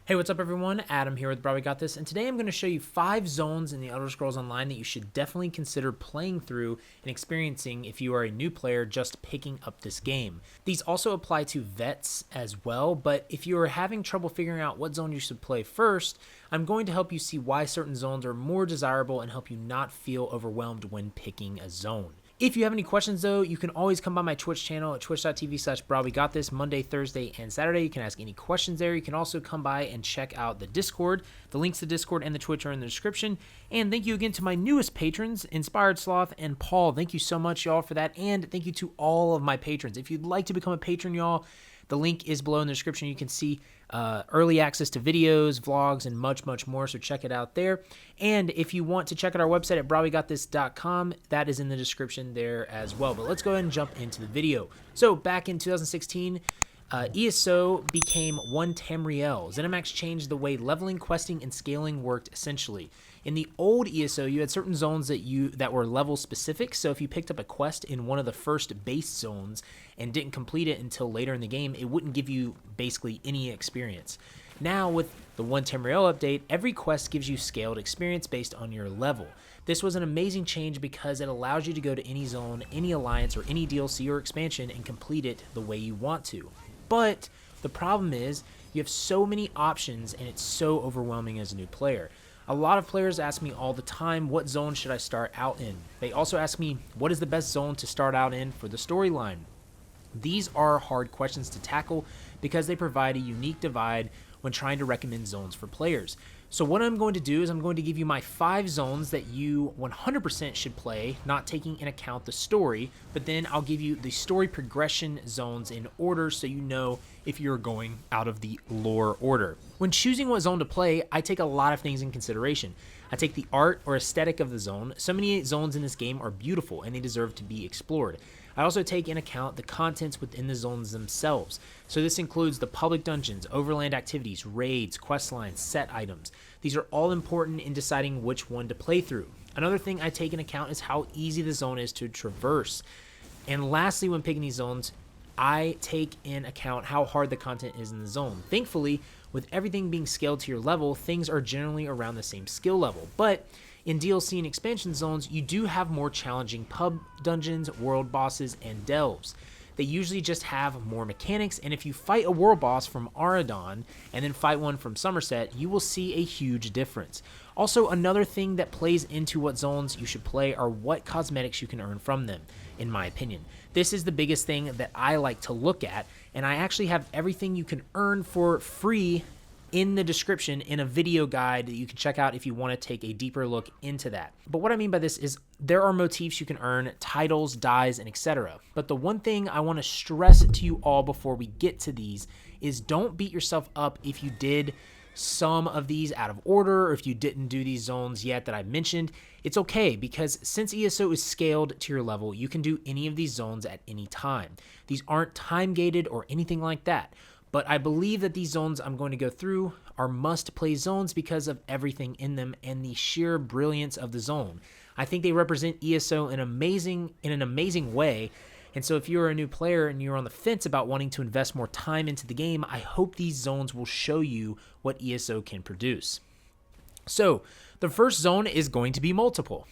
Hey, what's up everyone? Adam here with brahwegotthis, and today I'm going to show you 5 zones in the Elder Scrolls Online that you should definitely consider playing through and experiencing if you are a new player just picking up this game. These also apply to vets as well, but if you are having trouble figuring out what zone you should play first, I'm going to help you see why certain zones are more desirable and help you not feel overwhelmed when picking a zone. If you have any questions, though, you can always come by my Twitch channel at twitch.tv/brahwegotthis Monday, Thursday, and Saturday. You can ask any questions there. You can also come by and check out the Discord. The links to Discord and the Twitch are in the description. And thank you again to my newest patrons, Inspired Sloth and Paul. Thank you so much, y'all, for that. And thank you to all of my patrons. If you'd like to become a patron, y'all, the link is below in the description. You can see early access to videos, vlogs, and much, much more, so check it out there. And if you want to check out our website at brahwegotthis.com, that is in the description there as well. But let's go ahead and jump into the video. So back in 2016, ESO became 1 Tamriel. ZeniMax changed the way leveling, questing, and scaling worked essentially. In the old ESO, you had certain zones that were level specific, so if you picked up a quest in one of the first base zones and didn't complete it until later in the game, it wouldn't give you basically any experience. Now with the 1 Tamriel update, every quest gives you scaled experience based on your level. This was an amazing change because it allows you to go to any zone, any alliance, or any DLC or expansion and complete it the way you want to. But the problem is you have so many options and it's so overwhelming as a new player. A lot of players ask me all the time, what zone should I start out in? They also ask me, what is the best zone to start out in for the storyline? These are hard questions to tackle because they provide a unique divide when trying to recommend zones for players. So what I'm going to do is I'm going to give you my 5 zones that you 100% should play, not taking into account the story, but then I'll give you the story progression zones in order so you know if you're going out of the lore order. When choosing what zone to play, I take a lot of things in consideration. I take the art or aesthetic of the zone. So many zones in this game are beautiful and they deserve to be explored. I also take into account the contents within the zones themselves. So this includes the public dungeons, overland activities, raids, questlines, set items. These are all important in deciding which one to play through. Another thing I take into account is how easy the zone is to traverse. And lastly, when picking these zones, I take in account how hard the content is in the zone. Thankfully, with everything being scaled to your level, things are generally around the same skill level. But in DLC and expansion zones, you do have more challenging pub dungeons, world bosses, and delves. They usually just have more mechanics, and if you fight a world boss from Aradon and then fight one from Summerset, you will see a huge difference. Also, another thing that plays into what zones you should play are what cosmetics you can earn from them, in my opinion. This is the biggest thing that I like to look at, and I actually have everything you can earn for free in the description in a video guide that you can check out if you want to take a deeper look into that. But what I mean by this is there are motifs you can earn, titles, dyes, and etc. But the one thing I want to stress to you all before we get to these is don't beat yourself up if you did some of these out of order or if you didn't do these zones yet that I mentioned. It's okay because since ESO is scaled to your level, you can do any of these zones at any time. These aren't time gated or anything like that. But I believe that these zones I'm going to go through are must-play zones because of everything in them and the sheer brilliance of the zone. I think they represent ESO in an amazing way, and so if you're a new player and you're on the fence about wanting to invest more time into the game, I hope these zones will show you what ESO can produce. So, the first zone is going to be multiple.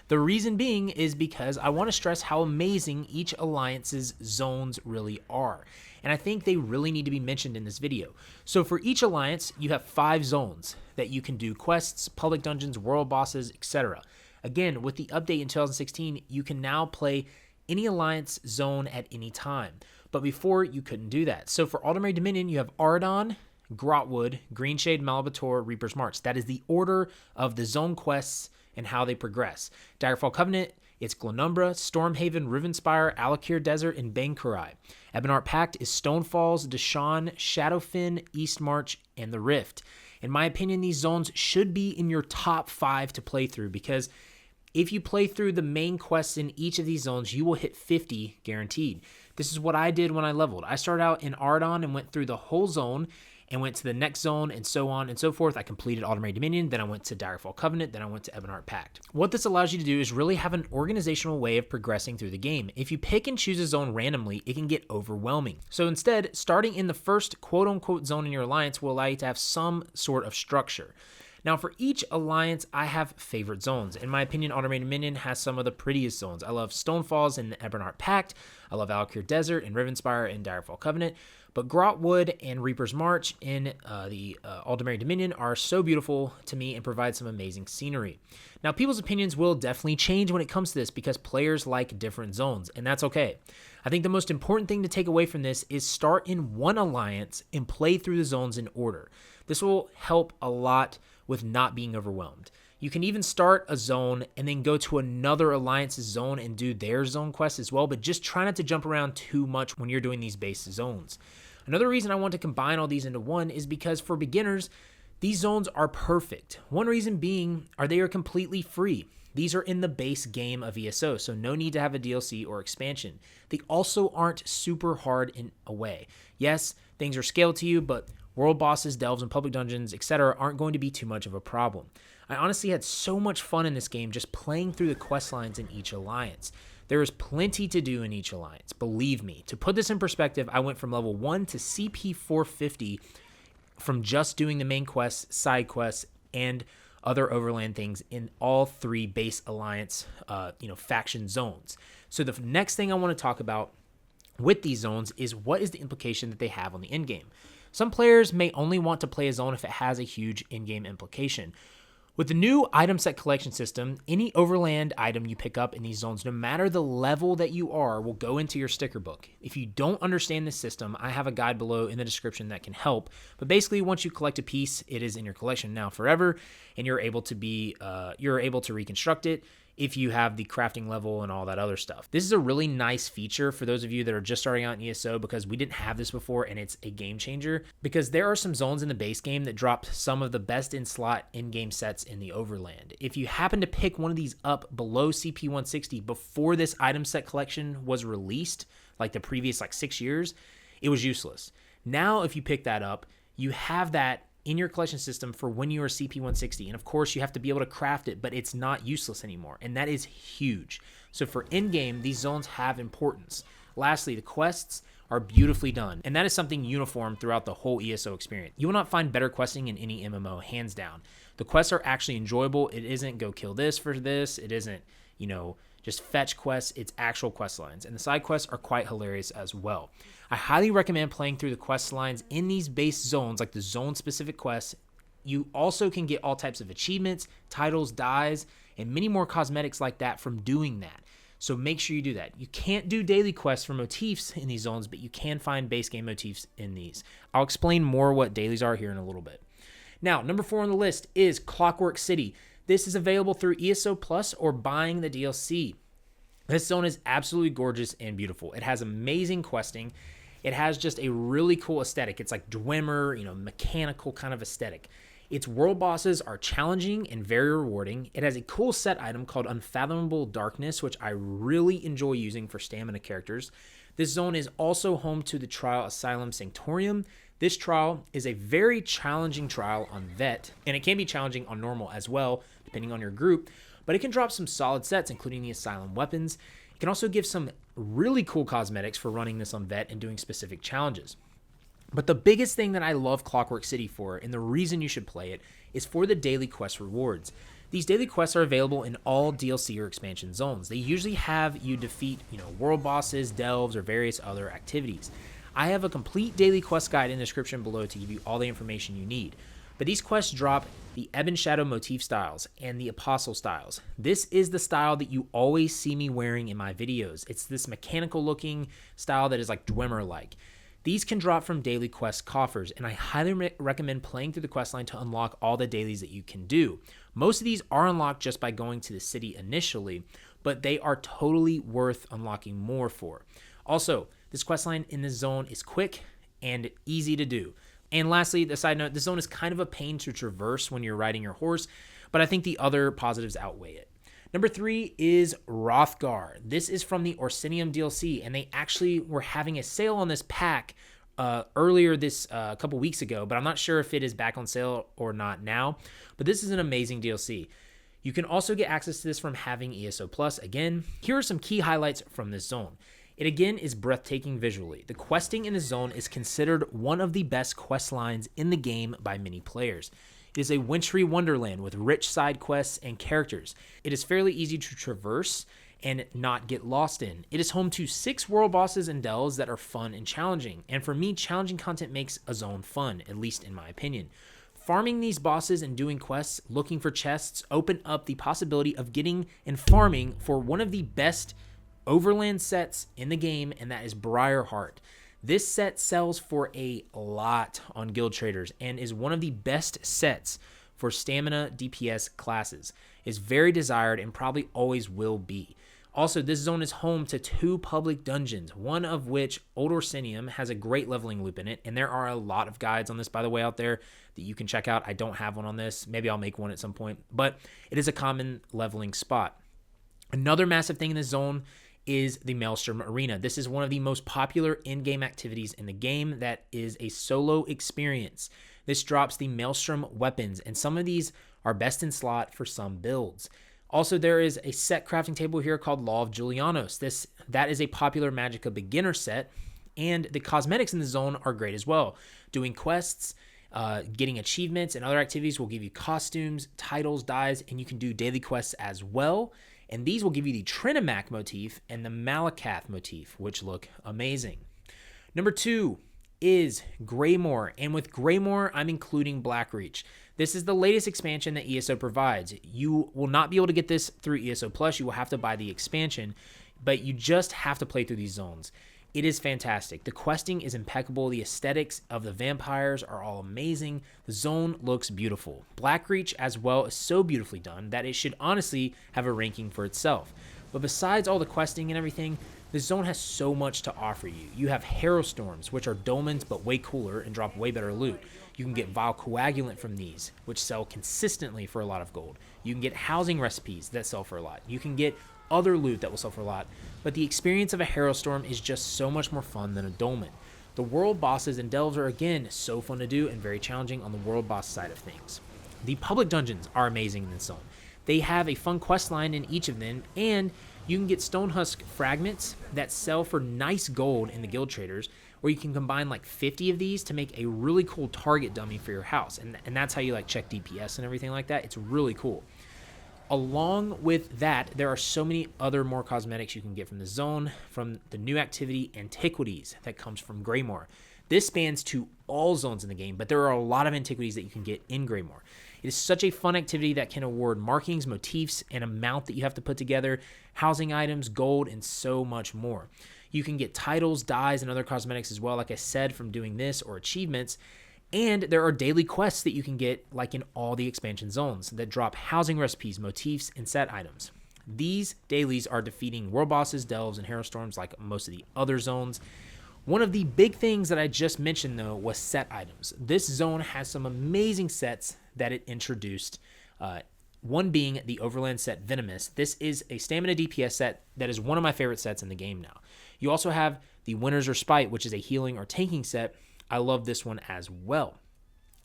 The reason being is because I want to stress how amazing each alliance's zones really are. And I think they really need to be mentioned in this video. So for each alliance, you have 5 zones that you can do quests, public dungeons, world bosses, etc. Again, with the update in 2016, you can now play any alliance zone at any time. But before, you couldn't do that. So for Aldemary Dominion, you have Aradon, Grotwood, Greenshade, Malabator, Reaper's March. That is the order of the zone quests and how they progress. Daggerfall Covenant, it's Glenumbra, Stormhaven, Rivenspire, Alakir Desert, and Bangkurai. Ebonheart Pact is Stonefalls, Deshaun, Shadowfen, Eastmarch, and the Rift. In my opinion, these zones should be in your top 5 to play through because if you play through the main quests in each of these zones, you will hit 50 guaranteed. This is what I did when I leveled. I started out in Aradon and went through the whole zone, and went to the next zone and so on and so forth. I completed Aldmeri Dominion, then I went to Direfall Covenant, then I went to Ebonheart Pact. What this allows you to do is really have an organizational way of progressing through the game. If you pick and choose a zone randomly, it can get overwhelming. So instead, starting in the first quote-unquote zone in your alliance will allow you to have some sort of structure. Now, for each alliance, I have favorite zones. In my opinion, Aldmeri Dominion has some of the prettiest zones. I love Stonefalls in the Ebonheart Pact. I love Valkyr Desert and Rivenspire in Direfall Covenant. But Grotwood and Reaper's March in the Aldmeri Dominion are so beautiful to me and provide some amazing scenery. Now, people's opinions will definitely change when it comes to this because players like different zones, and that's okay. I think the most important thing to take away from this is start in one alliance and play through the zones in order. This will help a lot with not being overwhelmed. You can even start a zone and then go to another alliance's zone and do their zone quest as well, but just try not to jump around too much when you're doing these base zones. Another reason I want to combine all these into one is because for beginners, these zones are perfect. One reason being they are completely free. These are in the base game of ESO, so no need to have a DLC or expansion. They also aren't super hard in a way. Yes, things are scaled to you, but world bosses, delves, and public dungeons, etc. aren't going to be too much of a problem. I honestly had so much fun in this game just playing through the quest lines in each alliance. There is plenty to do in each alliance, believe me. To put this in perspective, I went from level 1 to CP 450 from just doing the main quests, side quests, and other overland things in all 3 base alliance faction zones. So the next thing I want to talk about with these zones is what is the implication that they have on the end game. Some players may only want to play a zone if it has a huge in-game implication. With the new item set collection system, any overland item you pick up in these zones, no matter the level that you are, will go into your sticker book. If you don't understand this system, I have a guide below in the description that can help. But basically, once you collect a piece, it is in your collection now forever, and you're able to reconstruct it if you have the crafting level and all that other stuff. This is a really nice feature for those of you that are just starting out in ESO because we didn't have this before and it's a game changer because there are some zones in the base game that drop some of the best in slot in-game sets in the overland. If you happen to pick one of these up below CP 160 before this item set collection was released, like the previous 6 years, it was useless. Now, if you pick that up, you have that in your collection system for when you are CP 160. And of course, you have to be able to craft it, but it's not useless anymore. And that is huge. So for in-game, these zones have importance. Lastly, the quests are beautifully done. And that is something uniform throughout the whole ESO experience. You will not find better questing in any MMO, hands down. The quests are actually enjoyable. It isn't go kill this for this. It isn't, just fetch quests. It's actual quest lines. And the side quests are quite hilarious as well. I highly recommend playing through the quest lines in these base zones, like the zone-specific quests. You also can get all types of achievements, titles, dyes, and many more cosmetics like that from doing that. So make sure you do that. You can't do daily quests for motifs in these zones, but you can find base game motifs in these. I'll explain more what dailies are here in a little bit. Now, number 4 on the list is Clockwork City. This is available through ESO Plus or buying the DLC. This zone is absolutely gorgeous and beautiful. It has amazing questing. It has just a really cool aesthetic. It's like Dwemer, mechanical kind of aesthetic. Its world bosses are challenging and very rewarding. It has a cool set item called Unfathomable Darkness, which I really enjoy using for stamina characters. This zone is also home to the Trial Asylum Sanctorium. This trial is a very challenging trial on Vet, and it can be challenging on normal as well, depending on your group, but it can drop some solid sets, including the Asylum weapons. It can also give some really cool cosmetics for running this on Vet and doing specific challenges. But the biggest thing that I love Clockwork City for, and the reason you should play it, is for the daily quest rewards. These daily quests are available in all DLC or expansion zones. They usually have you defeat, world bosses, delves, or various other activities. I have a complete daily quest guide in the description below to give you all the information you need. But these quests drop the Ebon Shadow motif styles and the Apostle styles. This is the style that you always see me wearing in my videos. It's this mechanical looking style that is like Dwemer-like. These can drop from daily quest coffers, and I highly recommend playing through the quest line to unlock all the dailies that you can do. Most of these are unlocked just by going to the city initially, but they are totally worth unlocking more for. Also, this quest line in this zone is quick and easy to do. And lastly, the side note, this zone is kind of a pain to traverse when you're riding your horse, but I think the other positives outweigh it. Number 3 is Hrothgar. This is from the Orsinium DLC, and they actually were having a sale on this pack earlier this a couple weeks ago, but I'm not sure if it is back on sale or not now. But this is an amazing DLC. You can also get access to this from having ESO Plus. Again, here are some key highlights from this zone. It again is breathtaking visually. The questing in this zone is considered one of the best quest lines in the game by many players. It is a wintry wonderland with rich side quests and characters. It is fairly easy to traverse and not get lost in. It is home to 6 world bosses and delves that are fun and challenging. And for me, challenging content makes a zone fun, at least in my opinion. Farming these bosses and doing quests, looking for chests, open up the possibility of getting and farming for one of the best overland sets in the game, and that is Briarheart. This set sells for a lot on Guild Traders and is one of the best sets for stamina DPS classes. It's very desired and probably always will be. Also, this zone is home to 2 public dungeons, one of which, Old Orsinium, has a great leveling loop in it, and there are a lot of guides on this, by the way, out there that you can check out. I don't have one on this. Maybe I'll make one at some point, but it is a common leveling spot. Another massive thing in this zone is the Maelstrom Arena. This is one of the most popular in-game activities in the game that is a solo experience. This drops the Maelstrom weapons, and some of these are best in slot for some builds. Also, there is a set crafting table here called Law of Julianos. That is a popular Magicka beginner set, and the cosmetics in the zone are great as well. Doing quests, getting achievements, and other activities will give you costumes, titles, dyes, and you can do daily quests as well. And these will give you the Trinimac motif and the Malakath motif, which look amazing. Number 2 is Greymoor, and with Greymoor, I'm including Blackreach. This is the latest expansion that ESO provides. You will not be able to get this through ESO Plus. You will have to buy the expansion, but you just have to play through these zones. It is fantastic. The questing is impeccable. The aesthetics of the vampires are all amazing. The zone looks beautiful. Blackreach as well is so beautifully done that it should honestly have a ranking for itself. But besides all the questing and everything, the zone has so much to offer you. You have Harrowstorms, which are dolmens but way cooler and drop way better loot. You can get Vile Coagulant from these, which sell consistently for a lot of gold. You can get housing recipes that sell for a lot. You can get other loot that will sell for a lot. But the experience of a Harrowstorm is just so much more fun than a dolmen. The world bosses and delves are again so fun to do and very challenging on the world boss side of things. The public dungeons are amazing in this zone. They have a fun quest line in each of them, and you can get Stonehusk fragments that sell for nice gold in the Guild Traders, or you can combine like 50 of these to make a really cool target dummy for your house. And that's how you like check DPS and everything like that. It's really cool. Along with that, there are so many other more cosmetics you can get from the zone, from the new activity Antiquities that comes from Greymoor. This spans to all zones in the game, but there are a lot of antiquities that you can get in Greymoor. It is such a fun activity that can award markings, motifs, and amount that you have to put together, housing items, gold, and so much more. You can get titles, dyes, and other cosmetics as well, like I said, from doing this or achievements. And there are daily quests that you can get, like in all the expansion zones, that drop housing recipes, motifs, and set items. These dailies are defeating world bosses, delves, and Harrowstorms like most of the other zones. One of the big things that I just mentioned, though, was set items. This zone has some amazing sets that it introduced, one being the Overland set Venomous. This is a stamina DPS set that is one of my favorite sets in the game now. You also have the Winner's Respite, which is a healing or tanking set. I love this one as well.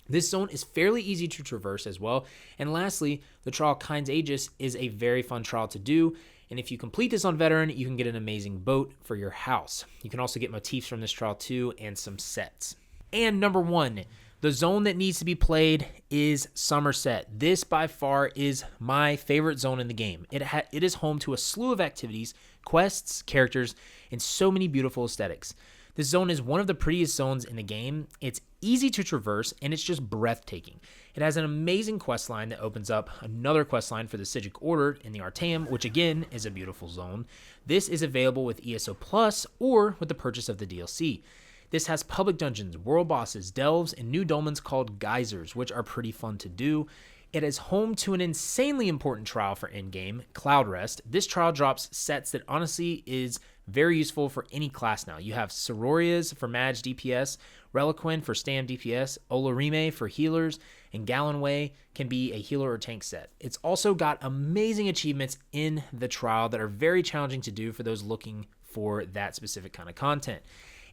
This zone is fairly easy to traverse as well. And lastly, the trial Kind's Aegis is a very fun trial to do. And if you complete this on Veteran, you can get an amazing boat for your house. You can also get motifs from this trial too and some sets. And number 1, the zone that needs to be played is Summerset. This by far is my favorite zone in the game. It is home to a slew of activities, quests, characters, and so many beautiful aesthetics. This zone is one of the prettiest zones in the game. It's easy to traverse, and it's just breathtaking. It has an amazing quest line that opens up another quest line for the Psijic Order in the Artaeum, which again is a beautiful zone. This is available with ESO Plus or with the purchase of the DLC. This has public dungeons, world bosses, delves, and new dolmens called geysers, which are pretty fun to do. It is home to an insanely important trial for endgame, Cloud Rest. This trial drops sets that honestly is very useful for any class now. You have Sororias for Mage DPS, Reliquin for Stam DPS, Olorime for healers, and Gallenway can be a healer or tank set. It's also got amazing achievements in the trial that are very challenging to do for those looking for that specific kind of content.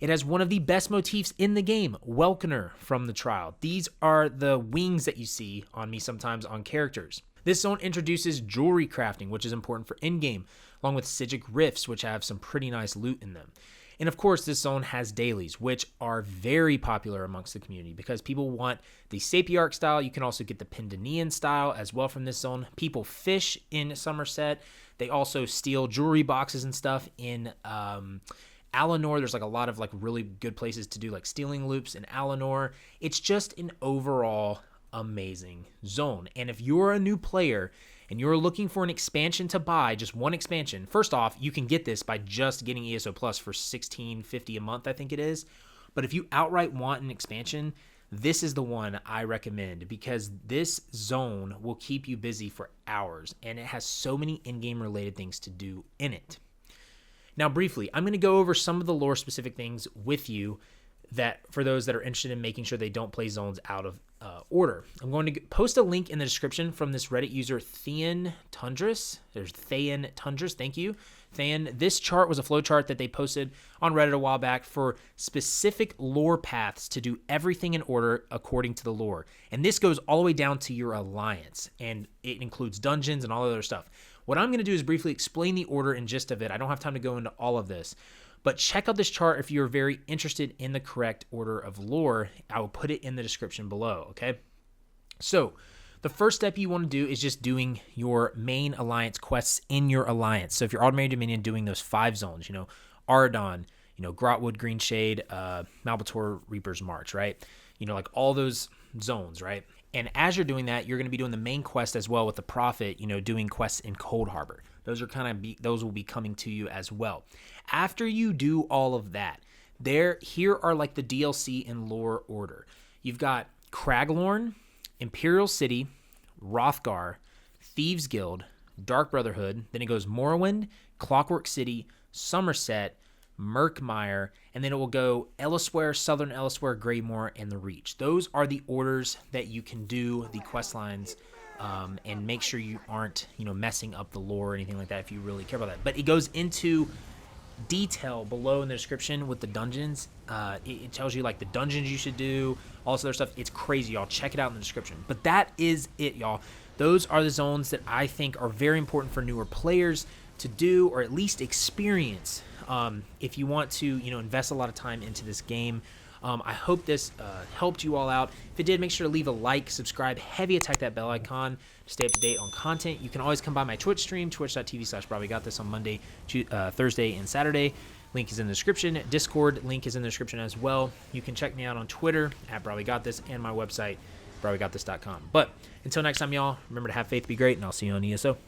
It has one of the best motifs in the game, Welkener from the Trial. These are the wings that you see on me sometimes on characters. This zone introduces jewelry crafting, which is important for in-game, along with Sigic Rifts, which have some pretty nice loot in them. And of course, this zone has dailies, which are very popular amongst the community because people want the Sapiarch style. You can also get the Pindanean style as well from this zone. People fish in Summerset. They also steal jewelry boxes and stuff in Alinor. There's like a lot of like really good places to do like stealing loops in Alinor. It's just an overall amazing zone. And if you're a new player and you're looking for an expansion to buy, just one expansion, first off, you can get this by just getting ESO Plus for $16.50 a month, I think it is. But if you outright want an expansion, this is the one I recommend because this zone will keep you busy for hours and it has so many in-game related things to do in it. Now, briefly, I'm going to go over some of the lore specific things with you that for those that are interested in making sure they don't play zones out of order. I'm going to post a link in the description from this Reddit user, Thean Tundris. There's Thean Tundris. Thank you, Thean. This chart was a flow chart that they posted on Reddit a while back for specific lore paths to do everything in order according to the lore. And this goes all the way down to your alliance, and it includes dungeons and all other stuff. What I'm going to do is briefly explain the order and gist of it. I don't have time to go into all of this. But check out this chart if you're very interested in the correct order of lore. I will put it in the description below, okay? So the first step you want to do is just doing your main alliance quests in your alliance. So if you're Automated Dominion, doing those 5 zones, Aradon, Grotwood, Green Shade, Malbator, Reaper's March, right? Like all those zones, right? And as you're doing that, you're going to be doing the main quest as well with the Prophet, doing quests in Cold Harbor. Those will be coming to you as well. After you do all of that, here are like the DLC in lore order. You've got Craglorn, Imperial City, Rothgar, Thieves Guild, Dark Brotherhood. Then it goes Morrowind, Clockwork City, Summerset, Murkmire, and then it will go Ellisware, Southern Ellisware, Greymoor, and the Reach. Those are the orders that you can do the quest lines, and make sure you aren't, messing up the lore or anything like that if you really care about that. But it goes into detail below in the description with the dungeons. It tells you like the dungeons you should do, all this other stuff. It's crazy, y'all. Check it out in the description. But that is it, y'all. Those are the zones that I think are very important for newer players to do or at least experience if you want to invest a lot of time into this game. I hope this helped you all out. If it did, make sure to leave a like, subscribe, heavy attack that bell icon to stay up to date on content. You can always come by my Twitch stream, twitch.tv/brahwegotthis on Monday, Thursday, and Saturday. Link is in the description. Discord link is in the description as well. You can check me out on Twitter @brahwegotthis and my website, brahwegotthis.com. But until next time, y'all, remember to have faith, be great, and I'll see you on ESO.